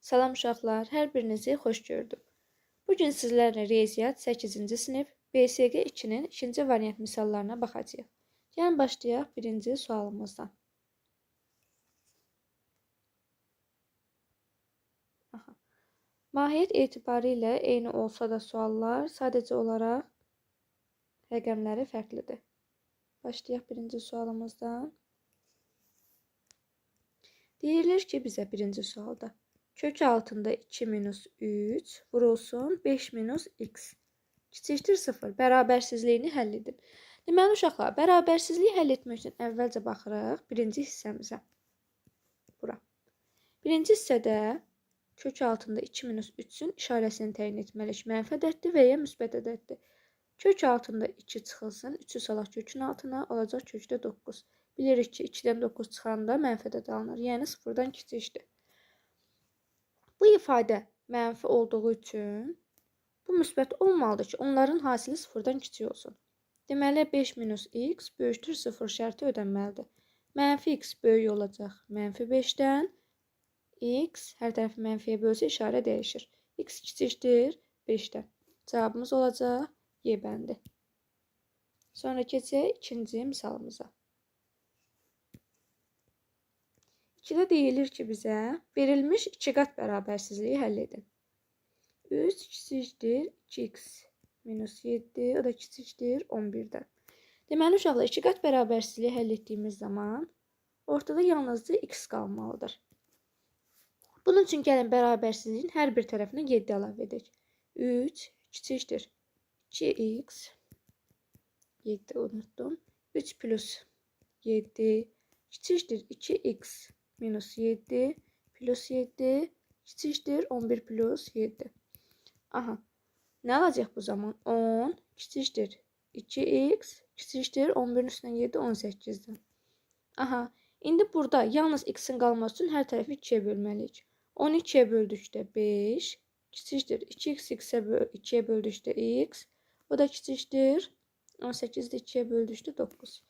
Salam uşaqlar, hər birinizi xoş gördüm. Bugün sizlərlə riyaziyyat 8-ci sinif BSG 2-nin ikinci variant misallarına baxacağıq. Yəni başlayaq birinci sualımızdan. Mahiyyət etibarı ilə eyni olsa da suallar sadəcə olaraq rəqəmləri fərqlidir. Başlayaq birinci sualımızdan. Deyilir ki, bizə birinci sualda kök altında 2 minus 3 vurulsun 5 minus x kiçikdir 0 bərabərsizliyini həll edin. Deməli uşaqlar, bərabərsizliyi həll etmək üçün əvvəlcə baxırıq birinci hissəmizə. Bura. Birinci hissədə kök altında 2 minus 3-ün işarəsini təyin etməliyik. Mənfi ədəddir və ya müsbət ədəddir. Kök altında 2 çıxılsın, 3'ü salaq kökün altına, olacaq kökdə 9. Bilirik ki, 2-dən 9 çıxanda mənfi ədəd alınır, yəni 0-dan kiçikdir. Bu ifadə mənfi olduğu üçün bu müsbət olmalıdır ki, onların hasili 0-dan kiçik olsun. Deməli, 5 minus x böyükdür 0 şərti ödənməlidir. Mənfi x böyük olacaq mənfi 5-dən. X hər tərəfi mənfiyə bölsə işarə dəyişir. X kiçikdir 5-dən. Cavabımız olacaq Y bəndi. Sonra keçək ikinci misalımıza. 2-də deyilir ki, bizə verilmiş 2 qat bərabərsizliyi həll edin. 3 kiçikdir 2x minus 7, o da kiçikdir 11-dən. Deməli, uşaqlar 2 qat bərabərsizliyi həll etdiyimiz zaman ortada yalnızca x qalmalıdır. Bunun üçün gəlin bərabərsizliyin hər bir tərəfinə 7 əlavə edək. 3 kiçikdir 2x 7 unuttum. 3 plus 7 kiçikdir 2x minus 7 plus 7 kiçikdir 11 plus 7. Aha. Nə alacaq bu zaman? 10 kiçikdir 2x kiçikdir 11'in üstündən 7 18'dir. Aha. İndi burada yalnız x'in qalması üçün hər tərəfi 2'yə bölməliyik. 10'u 2'yə böldükdə 5 kiçikdir 2x 2'yə böldükdə x, o da kiçikdir 18'də 2'yə böldükdə 9.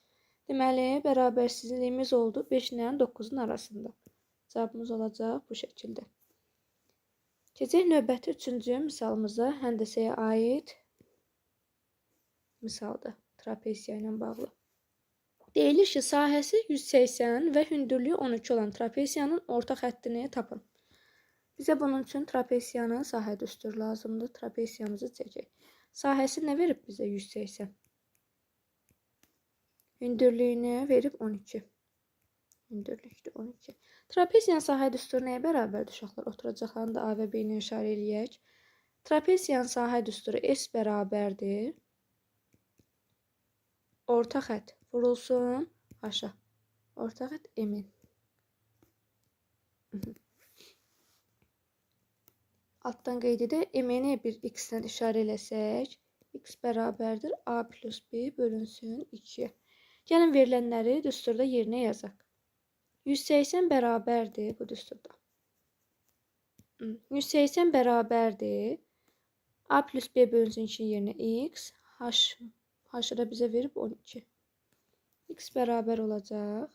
Deməli, bərabərsizliyimiz oldu 5 ilə 9'un arasında. Cavabımız olacaq bu şəkildə. Keçək növbəti 3-cü misalımıza, həndəsəyə aid misaldır, trapeziya ilə bağlı. Deyilir ki, sahəsi 180 və hündürlüyü 12 olan trapeziyanın orta xəttini tapın. Bizə bunun üçün trapeziyanın sahə düsturu lazımdır. Trapeziyamızı çəkək. Sahəsi nə verib bizə? 180. Hündürlüyünü verib 12. Hündürlükdə 12. Trapeziyanın sahə düsturu nəyə bərabərdir uşaqlar? Oturacaqlarını da A və B ilə işarə eləyək. Trapeziyanın sahə düsturu S bərabərdir. Orta xətt vurulsun H-a. Orta xətt M-in. Altdan qeyd edək, M-ni bir x-dən işarə eləsək, x bərabərdir A plus B bölünsün 2. Gəlin verilənləri düsturda yerinə yazaq. 180 bərabərdir bu düsturda. 180 bərabərdir A plus B bölünsün 2 yerinə x, H-ı da bizə verib 12. X bərabər olacaq.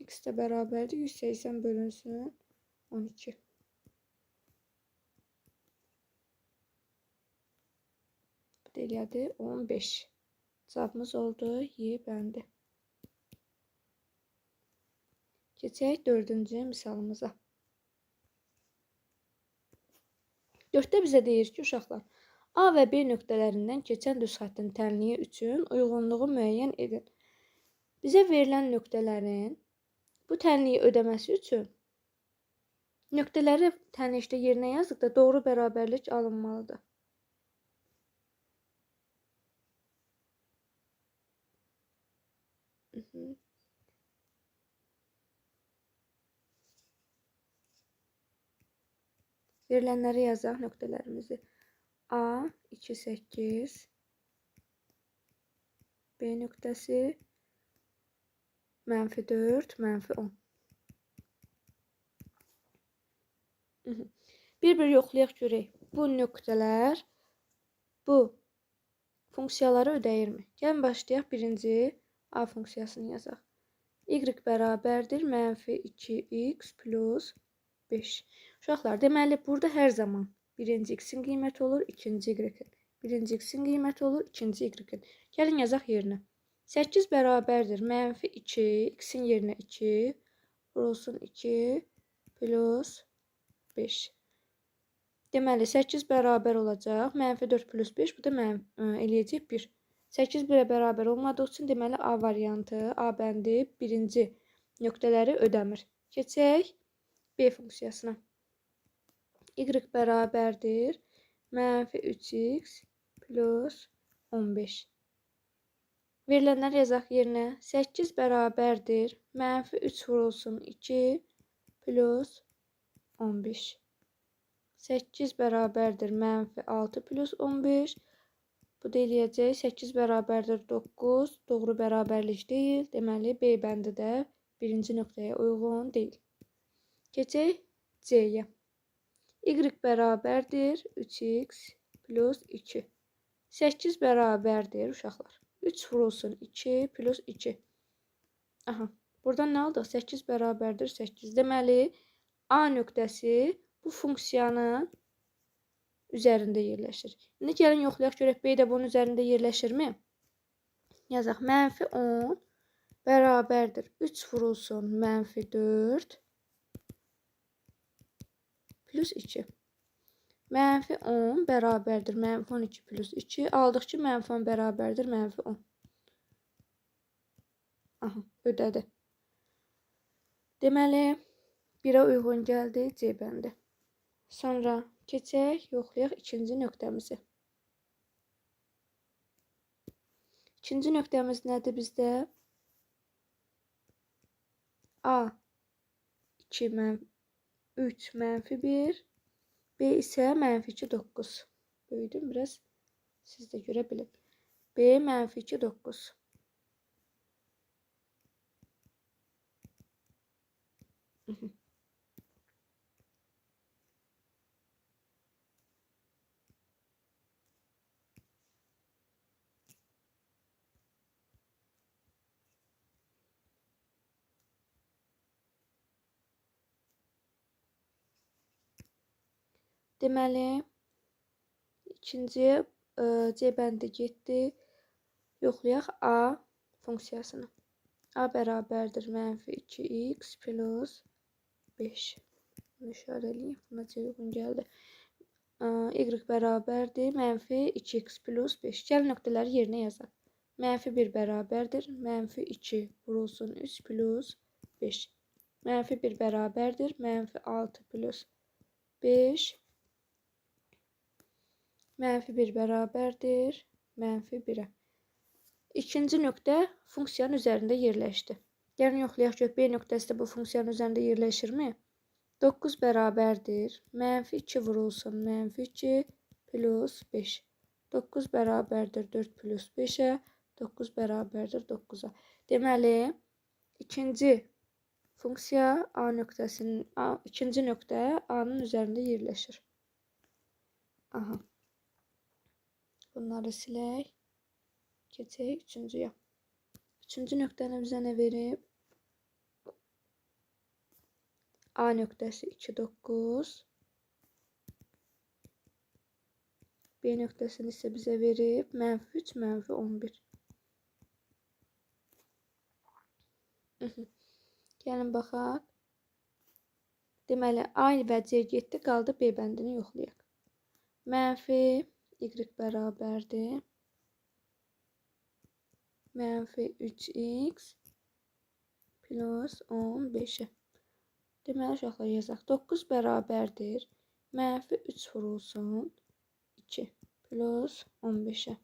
X də bərabərdir 180 bölünsün 12. Bu da elədi 15. Cavabımız oldu Y bəndi. Keçək 4-cü misalımıza. 4-də bizə deyir ki, uşaqlar, A və B nöqtələrindən keçən düz xəttin tənliyi üçün uyğunluğu müəyyən edin. Bizə verilən nöqtələrin bu tənliyi ödəməsi üçün nöqtələri tənlikdə yerinə yazdıqda doğru bərabərlik alınmalıdır. Verilənləri yazaq nöqtələrimizi. A 2 8 B nöqtəsi -4 -10. Bir-bir yoxlayaq görək. Bu nöqtələr bu funksiyaları ödəyirmi? Gəlin başlayaq birinci A funksiyasını yazaq. Y bərabərdir mənfi 2x plus 5. Uşaqlar, deməli burada hər zaman birinci x-in qiyməti olur, ikinci y-in. Birinci x-in qiyməti olur, ikinci y-in. Gəlin yazaq yerinə. 8 bərabərdir mənfi 2, x-in yerinə 2, vurulsun 2 plus 5. Deməli 8 bərabər olacaq, mənfi 4 plus 5, bu da eləyəcək 1. 8 1-ə bərabər olmadığı üçün deməli A variantı, A bəndi birinci nöqtələri ödəmir. Keçək B funksiyasına. Y bərabərdir mənfi 3x plus 15. Verilənlər yazaq yerinə. 8 bərabərdir mənfi 3 vurulsun 2 plus 15. 8 bərabərdir mənfi 6 plus 15. Bu da eləyəcək 8 bərabərdir 9. Doğru bərabərlik deyil. Deməli, B bəndi də birinci nöqtəyə uyğun deyil. Keçək C-yə. Y bərabərdir 3x plus 2. 8 bərabərdir uşaqlar. 3 vurulsun 2 plus 2. Aha, buradan nə aldıq? 8 bərabərdir 8. Deməli, A nöqtəsi bu funksiyanın üzərində yerləşir. İndi gəlin yoxlayaq görək B də bunun üzərində yerləşirmi? Yazaq. Mənfi 10 bərabərdir 3 vurulsun mənfi 4 plus 2. Mənfi 10 bərabərdir mənfi 12 plus 2. Aldıq ki, mənfi 10 bərabərdir mənfi 10. Aha, ödədi. Deməli, 1-ə uyğun gəldi C bəndi. Sonra keçək, yoxlayaq ikinci nöqtəmizi. İkinci nöqtəmiz nədir bizdə? A 2 3 mənfi 1, B isə mənfi 2 9. Böyüdüm biraz, siz də görə bilin. B mənfi 2 9. Deməli, ikinciyə C bəndi getdi. Yoxlayaq A funksiyasını. A bərabərdir mənfi 2x plus 5. Bunu işarə eləyim. Buna C uyğun gəldi. Y bərabərdir mənfi 2x plus 5. Gəlin nöqtələri yerinə yazaq. Mənfi 1 bərabərdir mənfi 2 vurulsun 3 plus 5. Mənfi 1 bərabərdir mənfi 6 plus 5. Mənfi 1 bərabərdir mənfi 1-ə. İkinci nöqtə funksiyanın üzərində yerləşdi. Gəlin yoxlayaq görək B nöqtəsi də bu funksiyanın üzərində yerləşirmi? 9 bərabərdir mənfi 2 vurulsun mənfi 2 plus 5. 9 bərabərdir 4 plus 5-ə. 9 bərabərdir 9-a. Deməli, ikinci funksiya A nöqtəsinin, ikinci nöqtə A-nın üzərində yerləşir. Aha. Bunları silək. Keçək üçüncüyə. Üçüncü nöqtəni bizə nə verib? A nöqtəsi 2 9. B nöqtəsini isə bizə verib mənfi 3 mənfi 11. Gəlin baxaq. Deməli, A və C getdi, qaldı B bəndini yoxlayaq. Mənfi Y bərabərdir mənfi 3x plus 15. Deməli, uşaqlar yazaq. 9 bərabərdir mənfi 3 vurulsun 2 plus 15-ə.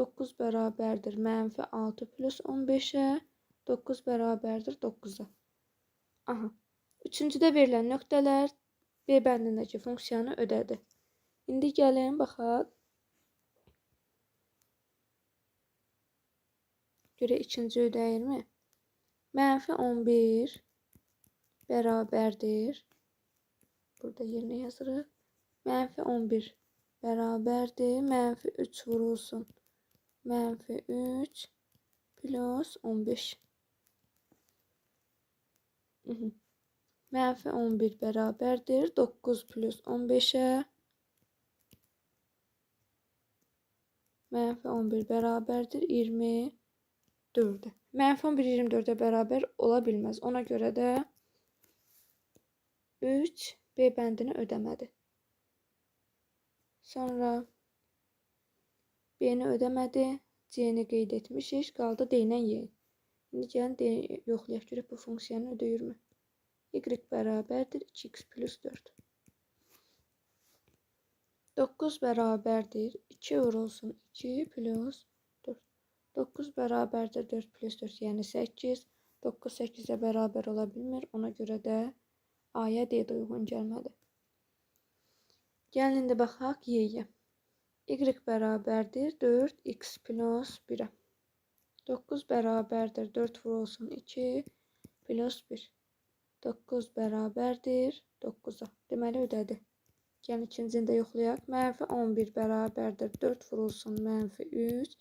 9 bərabərdir mənfi 6 plus 15-ə. 9 bərabərdir 9-a. Aha. Üçüncüdə verilən nöqtələr B bəndindəki funksiyanı ödədi. İndi gəlin baxaq. Görə ikinci ödəyirmi? Mənfi 11 bərabərdir. Burada yerinə yazırıq. Mənfi 11 bərabərdir. Mənfi 3 vurulsun mənfi 3 plus 15. Mənfi 11 bərabərdir 9 plus 15'ə. Mənfi 11 bərabərdir 24'ə. Mənfi 11 24'ə bərabər ola bilməz. Ona görə də 3 B bəndini ödəmədi. Sonra B-ni ödəmədi. C-ni qeyd etmişik. Qaldı D ilə Y. İndi gəlin D yoxlayaq görək bu funksiyanı ödəyirmi? Y bərabərdir 2x plus 4. 9 bərabərdir 2 vurulsun 2 plus 4. 9 bərabərdir 4 plus 4 yəni 8. 9 8'ə bərabər ola bilmir. Ona görə də A-ya D də uyğun gəlmədi. Gəlin indi baxaq Y-yə. Y bərabərdir 4x plus 1'ə. 9 bərabərdir 4 vurulsun 2 plus 1. 9 bərabərdir 9'a. Deməli ödədi. Gəlin ikincini də yoxlayaq. Mənfi 11 bərabərdir 4 vurulsun mənfi 3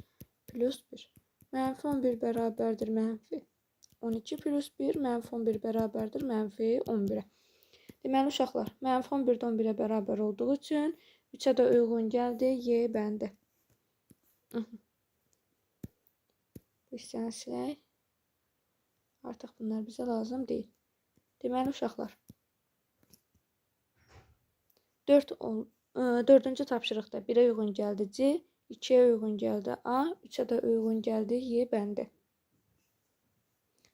plus 1. Mənfi 11 bərabərdir mənfi 12 plus 1. Mənfi 11 bərabərdir mənfi 11'ə. Deməli uşaqlar, mənfi 11 11'ə bərabər olduğu üçün 3'ə də uyğun gəldi Y bəndi. Bu hissəni silək. Artıq bunlar bizə lazım deyil. Deməli uşaqlar, 4-cü tapşırıqda 1'ə uyğun gəldi C, 2'yə uyğun gəldi A, 3'ə də uyğun gəldi Y bəndi.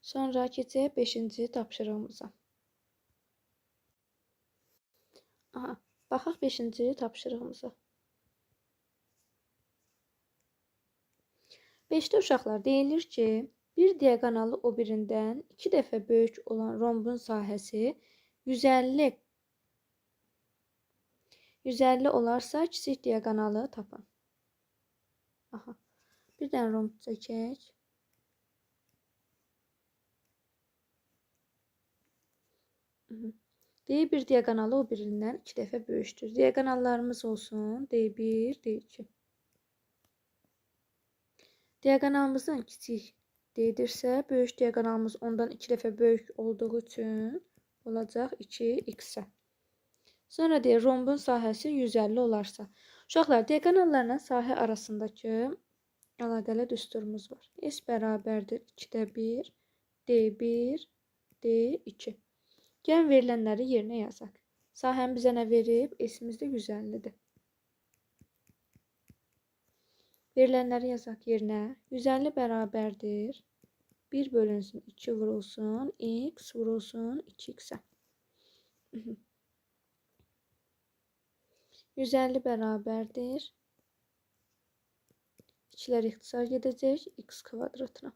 Sonra keçək 5-ci tapşırığımıza. Baxaq 5-ci tapşırığımıza. 5'te uşaqlar deyilir ki, bir diagonalı o birindən 2 dəfə böyük olan rombun sahəsi 150 olarsa kiçik diagonalı tapın. Bir dənə romb çəkək. D1 diagonalı o birindən 2 dəfə böyükdür. Diagonallarımız olsun D1, D2. Diagonalımızın kiçik D-dirsə, böyük diagonalımız ondan 2 dəfə böyük olduğu üçün olacaq 2x-ə. Sonra deyir, rombun sahəsi 150 olarsa. Uşaqlar, diagonallarla sahə arasındakı əlaqəli düsturumuz var. S bərabərdir 2'də 1, D1, D2. Gəlin verilənləri yerinə yazaq. Sahəni bizə nə verib? S-imiz də 150'dir. Verilənləri yazaq yerinə. 150 bərabərdir 1 bölünsün 2 vurulsun x vurulsun 2x-ə. 150 bərabərdir. İkilər ixtisar gedəcək x kvadratına.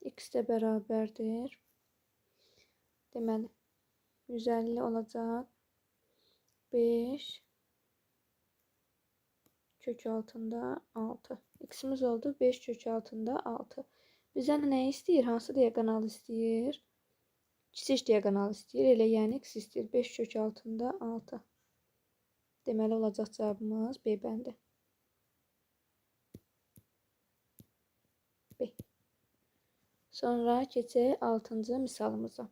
X də bərabərdir. Deməli 150 olacaq 5 kök altında 6. X'imiz oldu 5 kök altında 6. Bizdən nə istəyir? Hansı diagonal istəyir? Kiçik diagonal istəyir. Elə yəni x istəyir 5 kök altında 6. Deməli olacaq cavabımız B bəndi. B. Sonra keçək 6-cı misalımıza.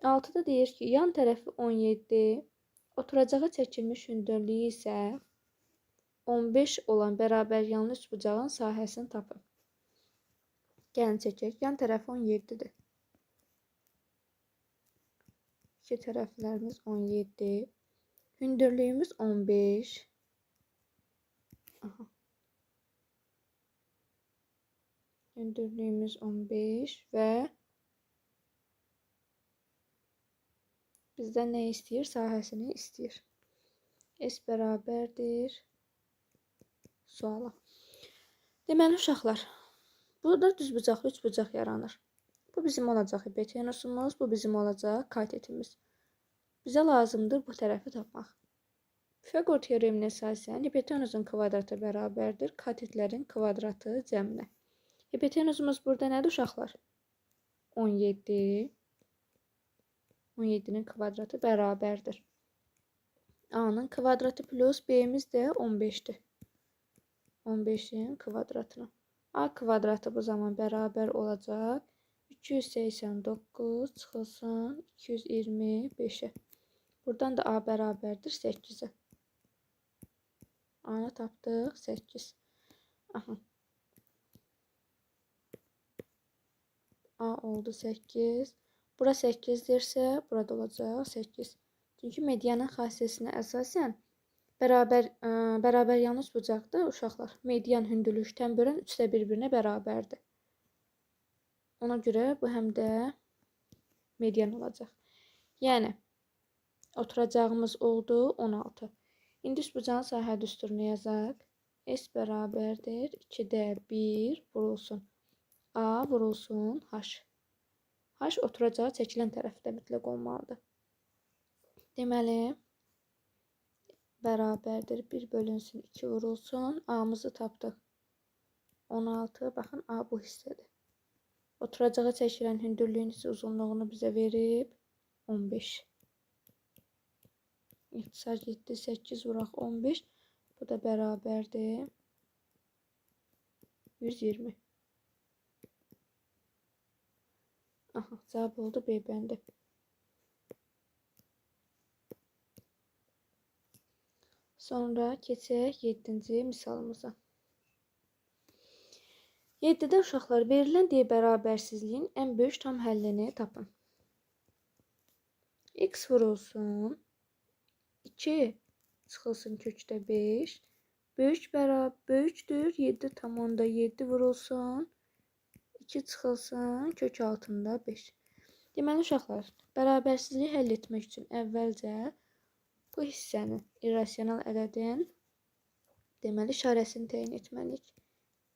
6'da deyir ki, yan tərəfi 17, oturacağa çəkilmiş hündürlüyü isə 15 olan bərabər yanlı üçbucağın sahəsini tapın. Gəlin çəkək. Yan tərəfi 17'dir. İki tərəflərimiz 17. Hündürlüyümüz 15. Hündürlüyümüz 15 və bizdən nə istəyir? Sahəsini istəyir. S bərabərdir suala. Deməli uşaqlar, burada düzbucaqlı üçbucaq yaranır. Bu bizim olacaq hipotenusumuz, bu bizim olacaq katetimiz. Bizə lazımdır bu tərəfi tapmaq. Pifaqor teoreminə əsasən hipotenusun kvadratı bərabərdir katetlərin kvadratı cəminə. Hipotenusumuz burada nədir uşaqlar? 17. 17'nin kvadratı bərabərdir. A'nın kvadratı plus B'miz de 15'dir. 15'in kvadratına. A kvadratı bu zaman beraber olacak. 289 çıxılsın 225'e. Buradan da A beraberdir 8'e. A'nı tapdıq 8. Aha. A oldu 8. Bura 8'dirsə, burada olacaq 8. Çünki medianın xassiyəsinə əsasən bərabər yanlış bucaqda uşaqlar. Median hündürlükdən bölən 3 bir-birinə bərabərdir. Ona görə bu həm də median olacaq. Yəni oturacağımız oldu 16. İndi üç bucağın sahə düsturunu yazaq. S bərabərdir 2-də 1 vurulsun A vurulsun H. H oturacağı çəkilən tərəfdə mütləq olmalıdır. Deməli, bərabərdir 1 bölünsün 2 vurulsun. A'mızı tapdıq. 16. Baxın, A bu hissədir. Oturacağı çəkilən hündürlüyün uzunluğunu bizə verib 15. İxtisar getdi 8 vuraq 15. Bu da bərabərdir 120. Aha, cavab oldu B bəndi. Sonra keçək 7-ci misalımıza. 7-də uşaqlar verilən D bərabərsizliyin ən böyük tam həllini tapın. X vurulsun 2 çıxılsın kökdə 5 böyükdür 7,7 vurulsun 2 çıxılsın kök altında 5. Deməli uşaqlar, bərabərsizliyi həll etmək üçün əvvəlcə bu hissənin irrasional ədədin deməli işarəsini təyin etməliyik.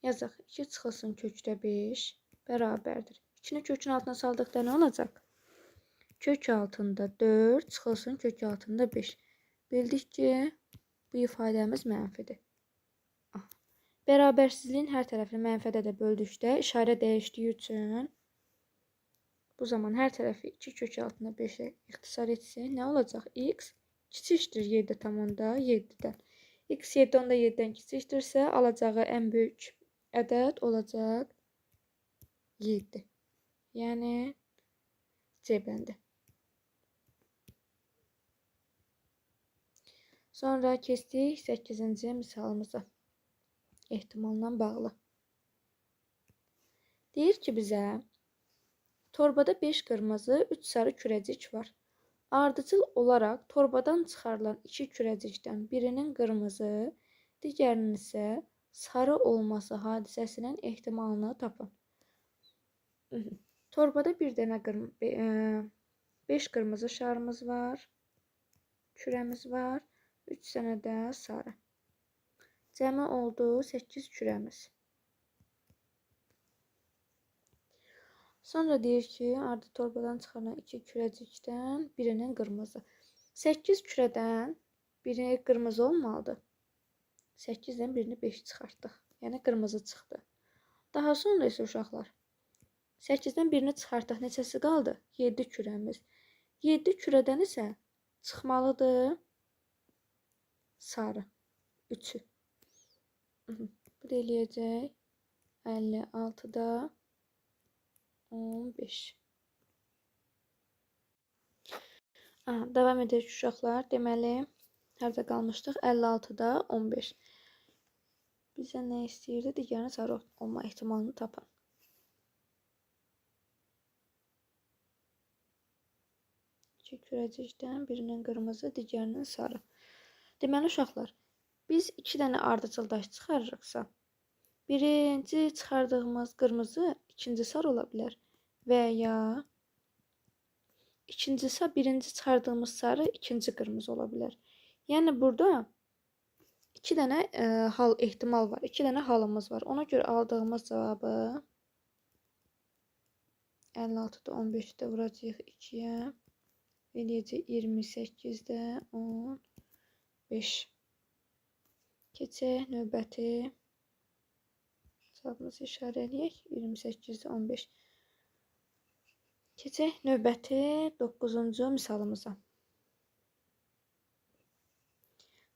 Yazaq 2 çıxılsın kökdə 5 bərabərdir. 2-ni kökün altına saldıqda nə olacaq? Kök altında 4 çıxılsın kök altında 5. Bildik ki, bu ifadəmiz mənfidir. Bərabərsizliyin hər tərəfini mənfidə də böldükdə işarə dəyişdiyi üçün bu zaman hər tərəfi 2 kök altında 5-ə ixtisar etsin. Nə olacaq? X kiçikdir 7,7-dən. X 7,7-dən kiçikdirsə, alacağı ən böyük ədəd olacaq 7. Yəni C bəndi. Sonra keçdik 8-ci misalımıza. Ehtimaldan bağlı. Deyir ki bizə, torbada 5 qırmızı, 3 sarı kürəcik var. Ardıcıl olaraq torbadan çıxarılan 2 kürəcikdən birinin qırmızı, digərinin isə sarı olması hadisəsinin ehtimalını tapın. Torbada bir dənə 5 qırmızı şarımız var, kürəmiz var, 3 dənə də sarı. Cəmi oldu 8 kürəmiz. Sonra deyir ki, ardı torbadan çıxarılan 2 kürəcikdən birinin qırmızı. 8 kürədən biri qırmızı olmalıdır. 8-dən birini 5 çıxartdıq. Yəni qırmızı çıxdı. Daha sonra isə uşaqlar 8-dən birini çıxartdıq. Neçəsi qaldı? 7 kürəmiz. 7 kürədən isə çıxmalıdır sarı. 3'ü. Bu da eləyəcək 56'da 15. Davam edək uşaqlar. Deməli, harada qalmışdıq? 56'da 15. Bizə nə istəyirdi? Digərinin sarı olma ehtimalını tapın. İki kürəcikdən birinin qırmızı, digərinin sarı. Deməli uşaqlar, biz 2 dənə ardıcıl daş çıxarırıqsa, birinci çıxardığımız qırmızı ikinci sarı ola bilər və ya birinci çıxardığımız sarı ikinci qırmızı ola bilər. Yəni burada 2 dənə ehtimal var, 2 dənə halımız var. Ona görə aldığımız cavabı 56'da 15'də vuracağıq 2-yə. Eləyəcək 28'də 15. Keçək növbəti cavabımızı işarə eləyək. 28'də 15. Keçək növbəti 9-cu misalımıza.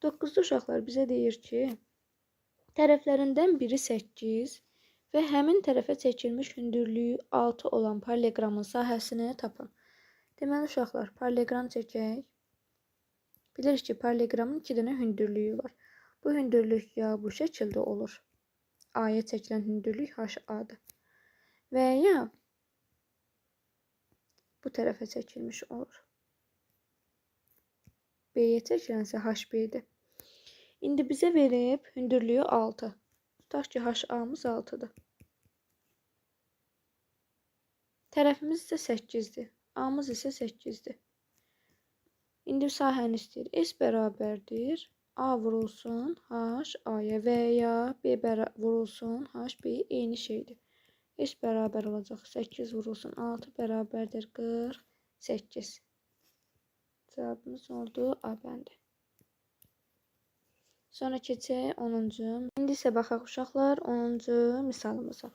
9'da uşaqlar bizə deyir ki, tərəflərindən biri 8 və həmin tərəfə çəkilmiş hündürlüyü 6 olan paralleqramın sahəsini tapın. Deməli uşaqlar, paralleqram çəkək. Bilirik ki, paralleqramın 2 dənə hündürlüyü var. Bu hündürlük ya bu şəkildə olur. A-ya çəkilən hündürlük HA-dır. Və ya bu tərəfə çəkilmiş olur. B-yə çəkilənsə HB-dir. İndi bizə verib hündürlüyü 6. Tutaq ki, HA-mız 6-dır. Tərəfimiz isə 8-dir. A-mız isə 8-dir. İndi sahəni istəyir. S bərabərdir. A vurulsun HA-ya və ya B vurulsun HB-yə eyni şeydir. S bərabər olacaq. 8 vurulsun 6 bərabərdir 48. Cavabımız oldu A bəndi. Sonra keçək 10-cu. İndi isə baxaq uşaqlar 10-cu misalımıza.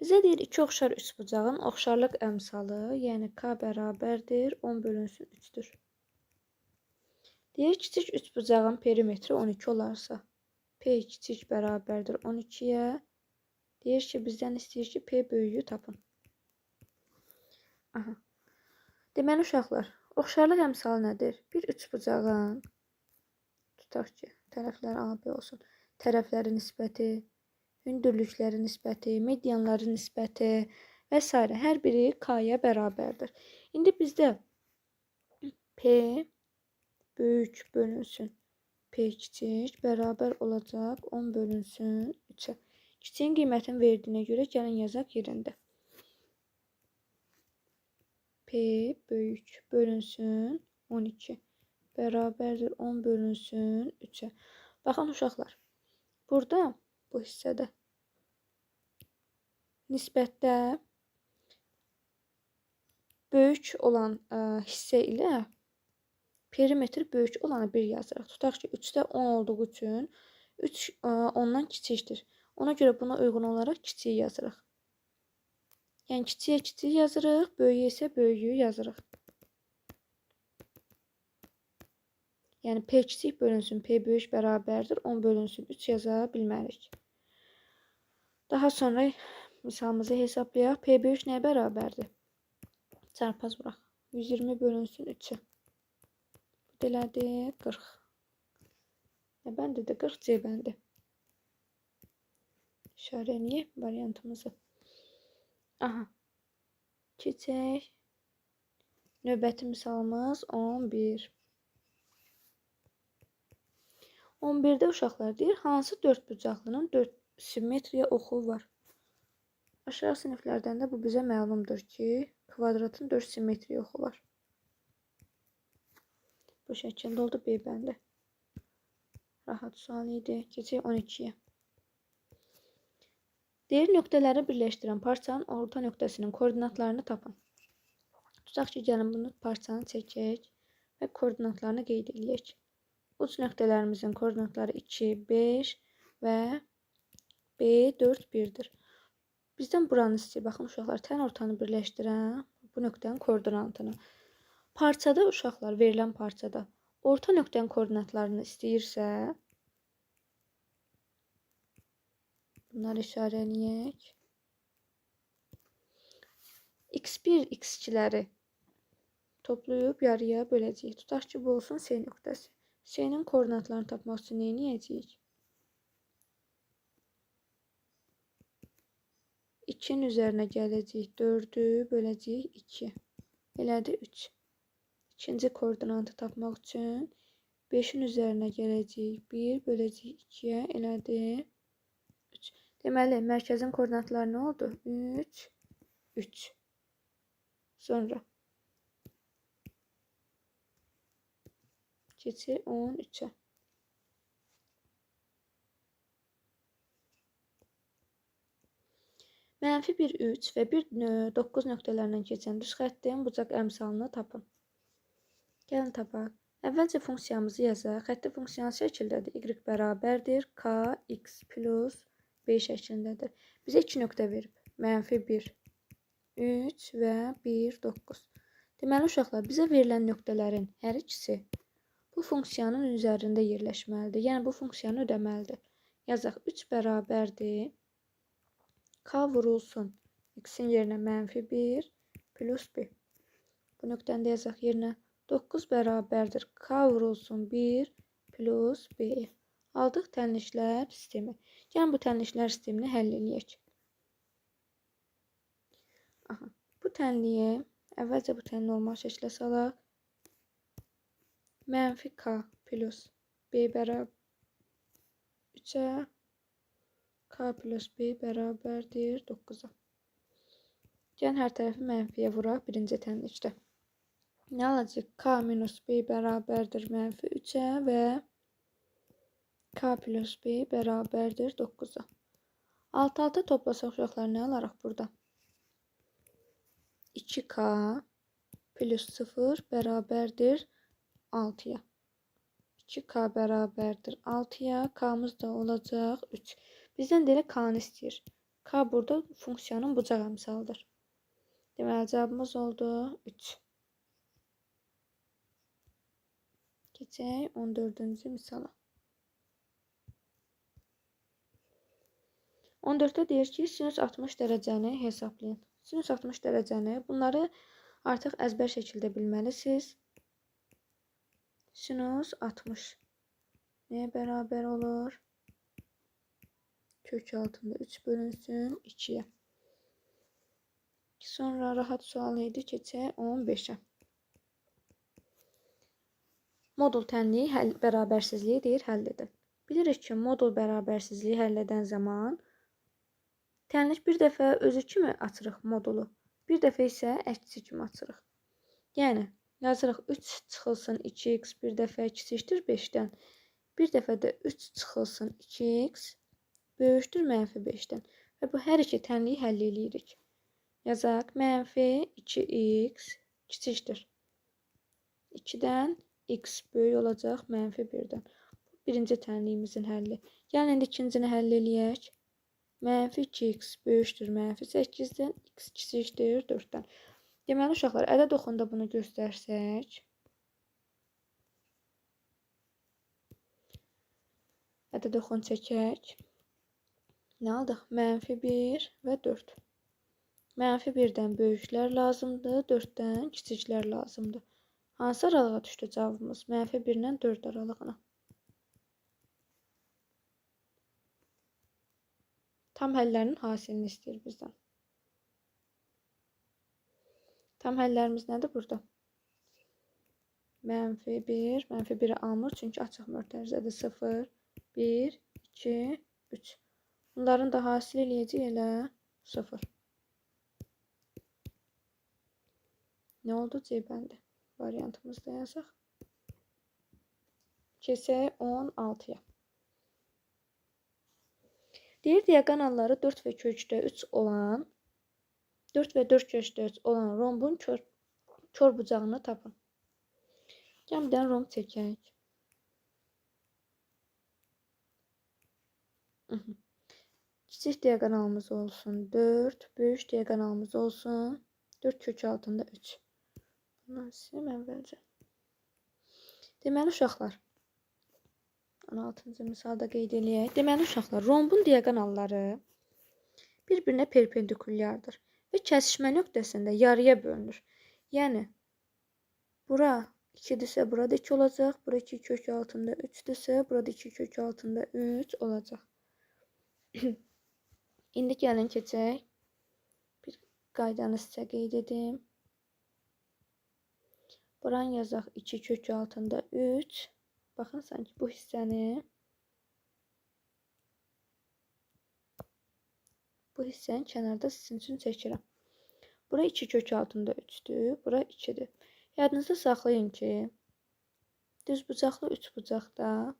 Bizə deyir iki oxşar üçbucağın oxşarlıq əmsalı, yəni K bərabərdir 10 bölünsün 3-dür. Deyir kiçik üçbucağın perimetri 12 olarsa, P kiçik bərabərdir 12-yə. Deyir ki, bizdən istəyir ki, P böyüyü tapın. Aha. Deməli uşaqlar, oxşarlıq əmsalı nədir? Bir üçbucağın, tutaq ki, tərəfləri AB olsun, tərəfləri nisbəti, hündürlükləri nisbəti, medianları nisbəti və s. hər biri K-ya bərabərdir. İndi bizdə P böyük bölünsün P kiçik bərabər olacaq 10 bölünsün 3-ə. Kiçiyin qiymətini verdiyinə görə gəlin yazaq yerində. P böyük bölünsün 12 bərabərdir 10 bölünsün 3-ə. Baxın uşaqlar, burada bu hissədə nisbətdə böyük olan hissə ilə perimetr böyük olanı 1 yazırıq. Tutaq ki, 3-də 10 olduğu üçün 3 ondan kiçikdir. Ona görə buna uyğun olaraq kiçiyi yazırıq. Yəni kiçiyə kiçiyi yazırıq, böyüyə isə böyüyü yazırıq. Yəni P kiçik bölünsün P böyük bərabərdir 10 bölünsün 3 yaza bilmərik. Daha sonra misalımızı hesablayaq. P böyük nəyə bərabərdir? Çarpaz vuraq. 120 bölünsün 3-ə. Elədi 40. Nə bəndidir? 40 C bəndi. İşarələyək variantımızı. Aha. Keçək. Növbəti misalımız 11. 11-də uşaqlar deyir, hansı dördbucaqlının 4 simmetriya oxu var? Aşağı siniflərdən də bu bizə məlumdur ki, kvadratın 4 simmetriya oxu var. Bu şəkildə oldu B bəndi. Rahat sual idi. Keçək 12-yə. Deyir, nöqtələri birləşdirən parçanın orta nöqtəsinin koordinatlarını tapın. Tutaq ki, gəlin bunu parçanı çəkək və koordinatlarını qeyd edək. Uc nöqtələrimizin koordinatları 2, 5 və B, 4, 1-dir. Bizdən buranı istəyir. Baxın uşaqlar, tən ortanı birləşdirən bu nöqtənin koordinatını. Parçada uşaqlar, verilən parçada orta nöqtənin koordinatlarını istəyirsə, bunları işarələyək. X1, X2-ləri toplayıb yarıya böləcəyik. Tutaq ki, bu olsun S nöqtəsi. S-nin koordinatlarını tapmaq üçün nə edəcəyik? 2-nin üzərinə gələcəyik. 4-ü böləcəyik 2. Elədi 3. İkinci koordinatı tapmaq üçün 5-in üzərinə gələcəyik. 1 böləcəyik 2-yə. Elədi 3. Deməli, mərkəzin koordinatları nə oldu? 3, 3. Sonra keçir 13-ə. -1, 3 və 1, 9 nöqtələrindən keçən düz xəttin bucaq əmsalını tapın. Gəlin tapaq. Əvvəlcə funksiyamızı yazaq. Xətti funksiyanın şəkildədir. Y bərabərdir kx plus b şəklindədir. Bizə 2 nöqtə verib. -1, 3 və 1, 9. Deməli uşaqlar, bizə verilən nöqtələrin hər ikisi bu funksiyanın üzərində yerləşməlidir. Yəni bu funksiyanı ödəməlidir. Yazaq 3 bərabərdir. K vurulsun. X-in yerinə -1 plus B. Bu nöqtəni də yazaq yerinə 9 bərabərdir. K vurulsun 1 plus B. Aldıq tənlişlər sistemi. Yəni bu tənlişlər sistemini həll edək. Aha. Bu tənliyi əvvəlcə bu tənliyi normal şəklə salaq. -K plus B bərabər 3-ə, K plus B bərabərdir 9-a. Yəni hər tərəfi mənfiyə vuraq birinci tənlikdə. Nə olacaq? K minus B bərabərdir -3-ə və K plus B bərabərdir 9-a. Alt-alta toplasaq uşaqlar nə alaraq burada? 2K plus 0 bərabərdir 6-ya. 2K bərabərdir 6-ya. K'mız da olacaq 3. Bizdən də elə K'nı istəyir. K burada funksiyanın bucaq əmsalıdır. Deməli, cavabımız oldu 3. Keçək 14-cü misala. 14-də deyir ki, sinüs 60 dərəcəni hesablayın. Sinüs 60 dərəcəni, bunları artıq əzbər şəkildə bilməlisiniz. Sinüs 60 nəyə bərabər olur? Kök altında 3 bölünsün 2-yə. Sonra rahat sual idi, keçək 15-ə. Modul tənliyi bərabərsizliyi deyir, həll edin. Bilirik ki, modul bərabərsizliyi həll edən zaman tənlik bir dəfə özü kimi açırıq modulu, bir dəfə isə əksi kimi açırıq. Yəni, yazırıq 3 çıxılsın 2x bir dəfə kiçikdir 5-dən. Bir dəfə də 3 çıxılsın 2x böyükdür -5-dən. Və bu hər iki tənliyi həll edirik. Yazaq, -2x kiçikdir 2-dən, x böyük olacaq -1-dən. Bu birinci tənliyimizin həlli. Yəni, indi ikincini həll eləyək. -2x böyükdür -8-dən, x kiçikdir 4-dən. Deməli, uşaqlar, ədəd oxunda bunu göstərsək, ədəd oxun çəkək. Nə aldıq? -1 və 4. -1-dən böyüklər lazımdır, 4-dən kiçiklər lazımdır. Hansı aralığa düşdü cavabımız? -1-dən 4 aralığına. Tam həllərinin hasilini istəyir bizdən. Tam həllərimiz nədir burada? -1, -1-i almır, çünki açıq mötərizədir. 0, 1, 2, 3. Bunların da hasil eləyəcək elə 0. Nə oldu? C bəndi. Variantımızda yazaq. Keçək 16-ya. Deyir, diaqonalları 4 və kökdə 3 olan, 4 və 4 kökdə 3 olan rombun kör bucağını tapın. Gəmdən romb çəkək. Kiçik diaqonalımız olsun 4, böyük diaqonalımız olsun 4 kök altında 3. Bundan siləm əvvəlcə. Deməli, uşaqlar, 16-cı misalda qeyd eləyək. Deməli, uşaqlar, rombun diaqonalları bir-birinə perpendikulyardır və kəsişmə nöqtəsində yarıya bölünür. Yəni, bura 2-dirsə, burada 2 olacaq. Bura 2 kök altında 3-dirsə, burada 2 kök altında 3 olacaq. İndi gəlin keçək. Bir qaydanı sizə qeyd edim. Buran yazaq 2 kök altında 3. Baxın, sanki bu hissəni kənarda sizin üçün çəkirəm. Bura 2 kök altında 3-dür, bura 2-dir. Yadınızda saxlayın ki, düz bucaqlı 3 bucaqda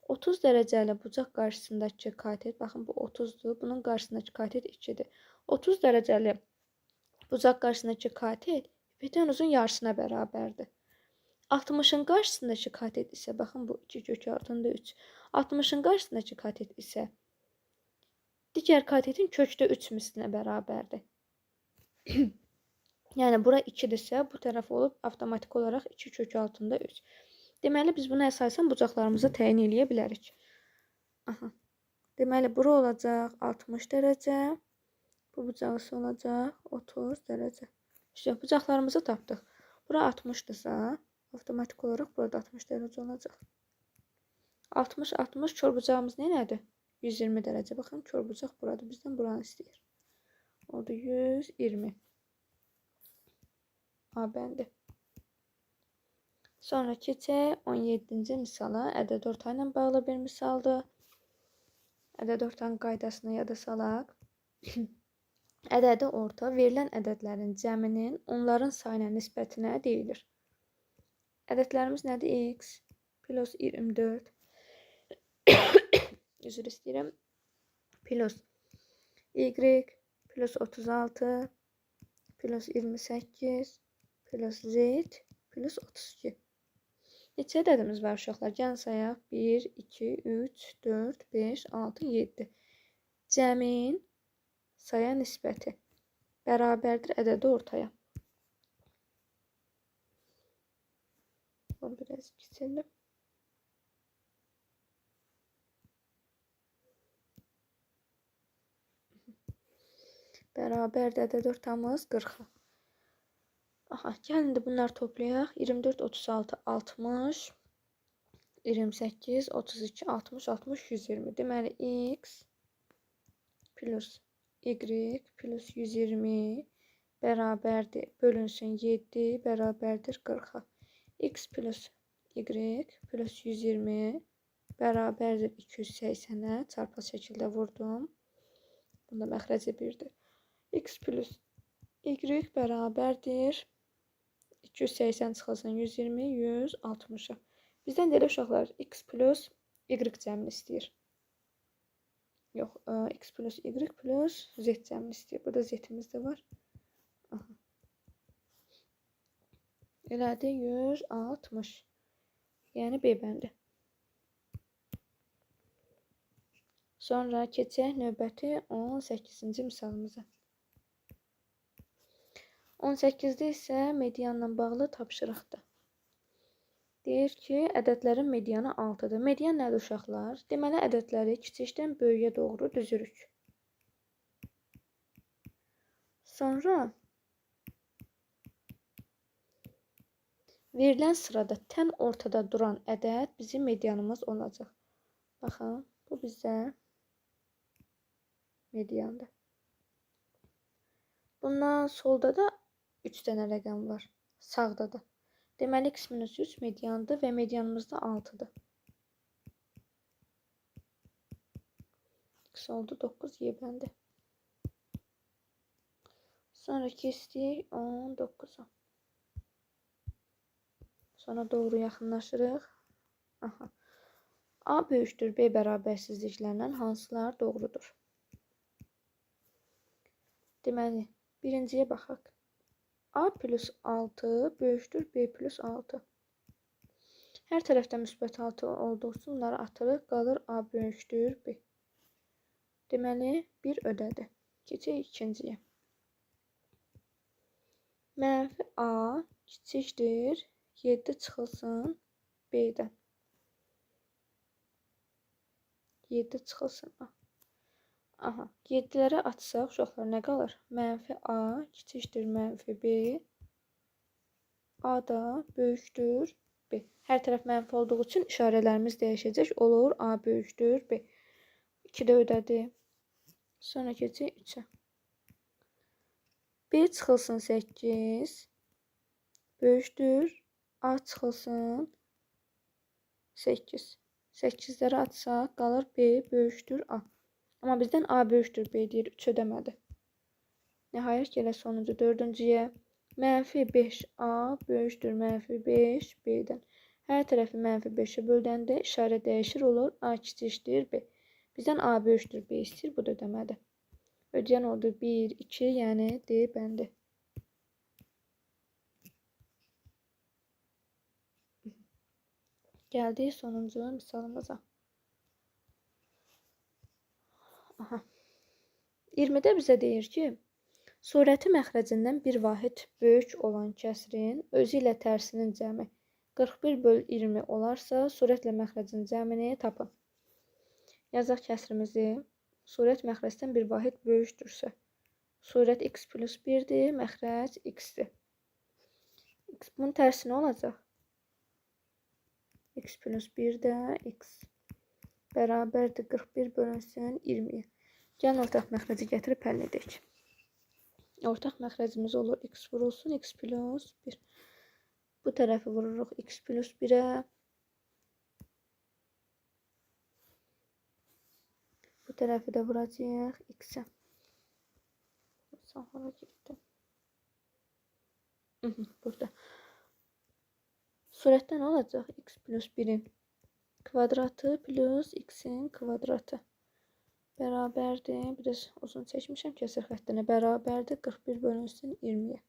30 dərəcəli bucaq qarşısındakı katet, baxın bu 30-dur, bunun qarşısındakı katet 2-dir. 30 dərəcəli bucaq qarşısındakı katet hipotenuzun yarısına bərabərdir. 60-ın qarşısındakı katet isə, baxın bu 2 kök altında 3. 60-ın qarşısındakı katet isə digər katetin kökdə 3 mislinə bərabərdir. Yəni bura 2-dirsə, bu tərəf olub avtomatik olaraq 2 kök altında 3. Deməli biz buna əsasən bucaqlarımızı təyin eləyə bilərik. Aha. Deməli bura olacaq 60 dərəcə. Bu bucağısı olacaq 30 dərəcə. İşte bucaqlarımızı tapdıq. Bura 60-dırsa, avtomatik olaraq burada 60 dərəcə olacaq. 60 kör bucağımız nədir? 120 dərəcə. Baxın, kör bucaq buradır. Bizdən buranı istəyir. Oldu 120. A bəndi. Sonra keçək 17-ci misala. Ədəd orta ilə bağlı bir misaldır. Ədəd ortanın qaydasını yada salaq. Ədədi orta verilən ədədlərin cəminin onların sayına nisbətinə deyilir. Ədədlərimiz nədir? X plus 24 üzr istəyirəm. Plus Y plus 36 plus 28 plus Z plus 32. Neçə ədədimiz var uşaqlar? Gəlin sayaq. 1, 2, 3, 4, 5, 6, 7. Cəmin saya nisbəti bərabərdir ədədi ortaya. Bunu biraz kiçildim. Bərabərdir ədədi ortamız 40. Aha, gəlin də bunları toplayaq. 24, 36, 60, 28, 32, 60, 60, 120. Deməli, X plus Y plus 120 bərabərdir. Bölünsün 7 bərabərdir 40-a. X plus Y plus 120 bərabərdir 280-ə. Çarpı şəkildə vurdum. Bunda məxrəci 1-dir. X plus Y bərabərdir 280 çıxılsın 120, 160-a. Bizdən deyilə uşaqlar X plus Y cəmini istəyir. Yox, X plus Y plus Z cəmini istəyir. Burada Z-imiz də var. Aha. Elədi 160. Yəni B bəndi. Sonra keçək növbəti 18-ci misalımıza. 18-də isə medianla bağlı tapşırıqdır. Deyir ki, ədədlərin medianı 6-dır. Median nədir uşaqlar? Deməli, ədədləri kiçikdən böyüyə doğru düzürük. Sonra verilən sırada tən ortada duran ədəd bizim medianımız olacaq. Baxın, bu bizə mediandır. Bundan solda da 3 dənə rəqəm var. Sağda da. Deməli, x minus 3 mediandır və medianımız da 6-dır. X oldu 9, Y bəndi. Sonra keçdik 19-a. Sonra doğru yaxınlaşırıq. Aha. A böyükdür B bərabərsizliklərindən hansılar doğrudur? Deməli, birinciyə baxaq. A plus 6 böyükdür B plus 6. Hər tərəfdə müsbət 6 olduğu üçün bunları atırıq. Qalır A böyükdür B. Deməli, 1 ödədi. Keçək ikinciyə. Mənfi A kiçikdir 7 çıxılsın B-dən. 7 çıxılsın A. Aha, 7-ləri atsaq, uşaqlar nə qalır? Mənfi A kiçikdir mənfi B. A da böyükdür B. Hər tərəf mənfi olduğu üçün işarələrimiz dəyişəcək. Olur A böyükdür B. 2-də ödədi. Sonra keçək 3-ə. B çıxılsın 8. Böyükdür. A çıxılsın 8. 8-ləri atsaq, qalır B böyükdür A. Amma bizdən A böyükdür B deyir, 3 ödəmədi. Nəhayət gələ sonuncu 4-cüyə. Mənfi 5 A böyükdür mənfi 5 B-dən. Hər tərəfi mənfi 5-ə böldəndə işarə dəyişir, olur A kiçikdir B. Bizdən A böyükdür B istəyir, bu da ödəmədi. Ödəyən oldu 1, 2, yəni D bəndi. Gəldik sonuncu misalımıza. Aha. 20-də bizə deyir ki, Surəti məxrəcindən bir vahid böyük olan kəsrin özü ilə tərsinin cəmi 41/20 olarsa, surətlə məxrəcin cəmini tapın. Yazaq kəsrimizi. Surət məxrəcdən bir vahid böyükdürsə, surət x plus 1-dir, məxrəc x-dir. Bunun tərsi nə olacaq? X plus 1 də x bərabərdir 41 bölünsün 20-yə. Gəlin ortaq məxrəci gətirib həll edək. Ortaq məxrəcimiz olur x vurulsun x plus 1. Bu tərəfi vururuq x plus 1-ə. Bu tərəfi də vuracaq x-ə. Sahara getdi. Burada. Surətdə nə olacaq? X plus 1-in kvadratı plus x-in kvadratı. Bərabərdir. Biraz uzun çəkmişəm kəsir xəttinə. Bərabərdir 41 bölünsün 20-yə.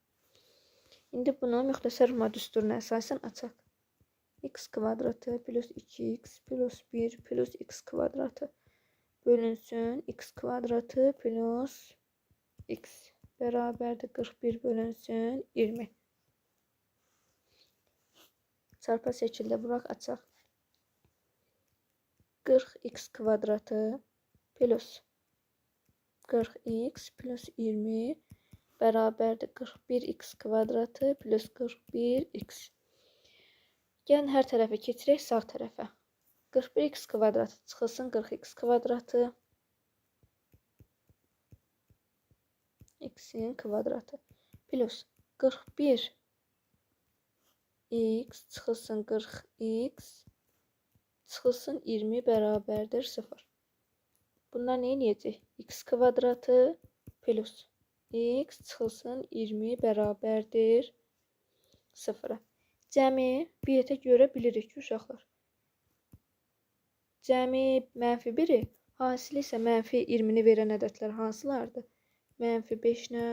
İndi bunu müxtəsər düsturuna əsasən açaq. X kvadratı plus 2x plus 1 plus x kvadratı bölünsün x kvadratı plus x bərabərdir 41 bölünsün 20. Çarpı şəkildə vuraq açaq. 40x kvadratı plus 40x plus 20 bərabərdir 41x kvadratı plus 41x. Gəlin hər tərəfə keçirək sağ tərəfə. 41x kvadratı çıxılsın 40x kvadratı. X'in kvadratı plus 41 x çıxılsın 40x çıxılsın 20 bərabərdir 0. Bunlar nə edəcək? X kvadratı plus x çıxılsın 20 bərabərdir 0-a. Cəmi biletə görə bilirik ki, uşaqlar. Cəmi -1-i, hasili isə -20-ni verən ədədlər hansılardır? -5 ilə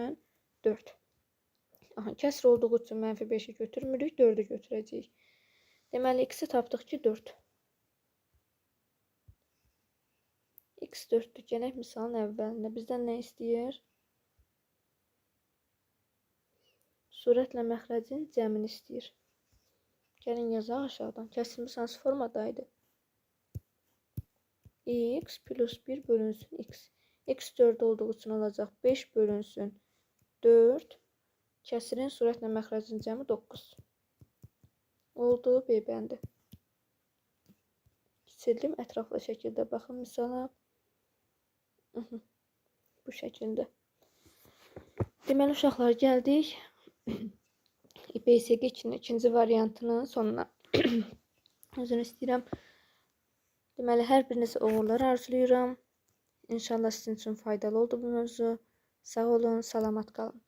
4. Kəsr olduğu üçün -5-i götürmürük, 4-ü götürəcəyik. Deməli, x-i tapdıq ki, 4. X 4-dür. Gələk misalın əvvəlinə. Bizdən nə istəyir? Surətlə məxrəcin cəmini istəyir. Gəlin yazaq aşağıdan. Kəsrimiz hansı formadaydı? X plus 1 bölünsün x. X 4 olduğu üçün olacaq 5 bölünsün 4. Kəsirin surətlə məxrəcin cəmi 9. Oldu B bəndi. Sildim ətraflı şəkildə. Baxın misala. Bu şəkildə. Deməli uşaqlar gəldik. İPSG ikinci variantının sonuna. Özünü istəyirəm. Deməli, hər birinizə uğurlar arzulayıram. İnşallah sizin üçün faydalı oldu bu mövzu. Sağ olun, salamat qalın.